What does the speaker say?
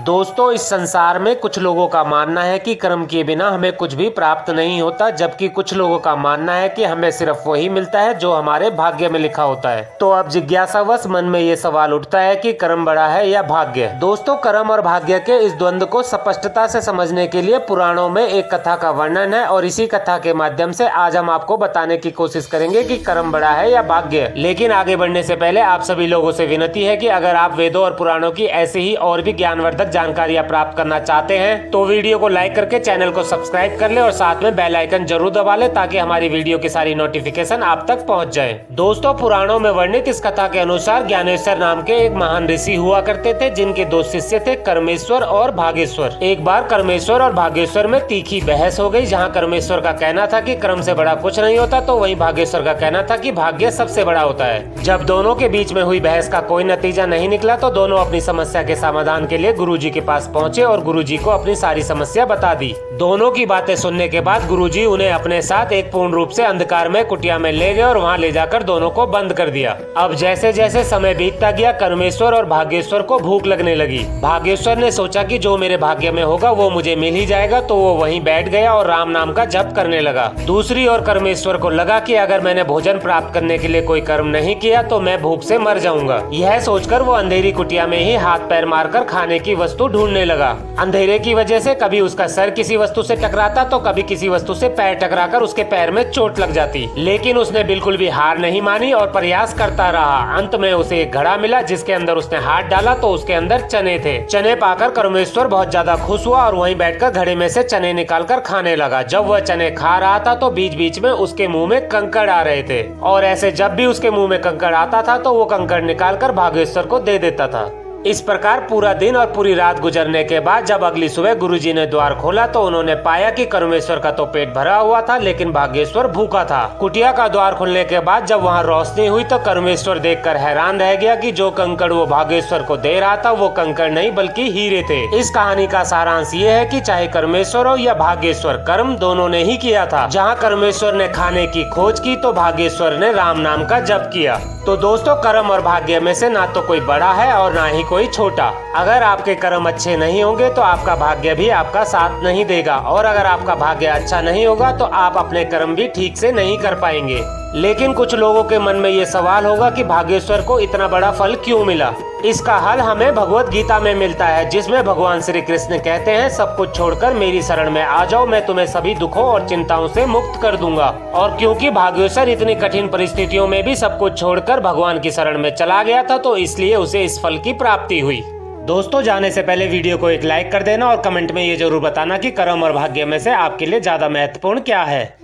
दोस्तों, इस संसार में कुछ लोगों का मानना है कि कर्म किए बिना हमें कुछ भी प्राप्त नहीं होता, जबकि कुछ लोगों का मानना है कि हमें सिर्फ वही मिलता है जो हमारे भाग्य में लिखा होता है। तो अब जिज्ञासावश मन में ये सवाल उठता है कि कर्म बड़ा है या भाग्य। दोस्तों, कर्म और भाग्य के इस द्वंद्व को स्पष्टता से समझने के लिए पुराणों में एक कथा का वर्णन है और इसी कथा के माध्यम से आज हम आपको बताने की कोशिश करेंगे कि कर्म बड़ा है या भाग्य। लेकिन आगे बढ़ने से पहले आप सभी लोगों से विनती है कि अगर आप वेदों और पुराणों की ऐसी ही और भी ज्ञानवर्धक जानकारियां प्राप्त करना चाहते हैं तो वीडियो को लाइक करके चैनल को सब्सक्राइब कर ले और साथ में बेल आइकन जरूर दबा ले ताकि हमारी वीडियो की सारी नोटिफिकेशन आप तक पहुंच जाए। दोस्तों, पुराणों में वर्णित इस कथा के अनुसार ज्ञानेश्वर नाम के एक महान ऋषि हुआ करते थे जिनके दो शिष्य थे, कर्मेश्वर और भागेश्वर। एक बार कर्मेश्वर और भागेश्वर में तीखी बहस हो गई, जहाँ कर्मेश्वर का कहना था कि कर्म से बड़ा कुछ नहीं होता तो वहीं भागेश्वर का कहना था कि भाग्य सबसे बड़ा होता है। जब दोनों के बीच में हुई बहस का कोई नतीजा नहीं निकला तो दोनों अपनी समस्या के समाधान के लिए गुरुजी के पास पहुंचे और गुरुजी को अपनी सारी समस्या बता दी। दोनों की बातें सुनने के बाद गुरुजी उन्हें अपने साथ एक पूर्ण रूप से अंधकार में कुटिया में ले गए और वहां ले जाकर दोनों को बंद कर दिया। अब जैसे जैसे समय बीतता गया, कर्मेश्वर और भागेश्वर को भूख लगने लगी। भागेश्वर ने सोचा कि जो मेरे भाग्य में होगा वो मुझे मिल ही जाएगा, तो वो वहीं बैठ गया और राम नाम का जप करने लगा। दूसरी ओर कर्मेश्वर को लगा कि अगर मैंने भोजन प्राप्त करने के लिए कोई कर्म नहीं किया तो मैं भूख से मर जाऊंगा। यह सोचकर वो अंधेरी कुटिया में ही हाथ पैर मारकर खाने की वस्तु ढूंढने लगा। अंधेरे की वजह से कभी उसका सर किसी वस्तु से टकराता तो कभी किसी वस्तु से पैर टकराकर उसके पैर में चोट लग जाती, लेकिन उसने बिल्कुल भी हार नहीं मानी और प्रयास करता रहा। अंत में उसे एक घड़ा मिला जिसके अंदर उसने हाथ डाला तो उसके अंदर चने थे। चने पाकर कर्मेश्वर बहुत ज्यादा खुश हुआ और वहीं बैठकर घड़े में से चने निकालकर खाने लगा। जब वह चने खा रहा था तो बीच बीच में उसके मुंह में कंकड़ आ रहे थे और ऐसे जब भी उसके मुंह में कंकड़ आता था तो वो कंकड़ निकालकर भागेश्वर को दे देता था। इस प्रकार पूरा दिन और पूरी रात गुजरने के बाद जब अगली सुबह गुरुजी ने द्वार खोला तो उन्होंने पाया कि कर्मेश्वर का तो पेट भरा हुआ था लेकिन भागेश्वर भूखा था। कुटिया का द्वार खुलने के बाद जब वहां रोशनी हुई तो कर्मेश्वर देखकर हैरान रह गया कि जो कंकड़ वो भागेश्वर को दे रहा था वो कंकड़ नहीं बल्कि हीरे थे। इस कहानी का सारांश ये है कि चाहे कर्मेश्वर हो या भागेश्वर, कर्म दोनों ने ही किया था। जहाँ कर्मेश्वर ने खाने की खोज की तो भागेश्वर ने राम नाम का जप किया। तो दोस्तों, कर्म और भाग्य में से ना तो कोई बड़ा है और ना ही कोई छोटा। अगर आपके कर्म अच्छे नहीं होंगे तो आपका भाग्य भी आपका साथ नहीं देगा और अगर आपका भाग्य अच्छा नहीं होगा तो आप अपने कर्म भी ठीक से नहीं कर पाएंगे। लेकिन कुछ लोगों के मन में ये सवाल होगा कि भागेश्वर को इतना बड़ा फल क्यों मिला। इसका हल हमें भगवत गीता में मिलता है, जिसमें भगवान श्री कृष्ण कहते हैं, सब कुछ छोड़कर मेरी शरण में आ जाओ, मैं तुम्हें सभी दुखों और चिंताओं से मुक्त कर दूंगा। और क्योंकि भागेश्वर इतनी कठिन परिस्थितियों में भी सब कुछ छोड़कर भगवान की शरण में चला गया था तो इसलिए उसे इस फल की प्राप्ति हुई। दोस्तों, जाने से पहले वीडियो को एक लाइक कर देना और कमेंट में ये जरूर बताना कि कर्म और भाग्य में से आपके लिए ज्यादा महत्वपूर्ण क्या है।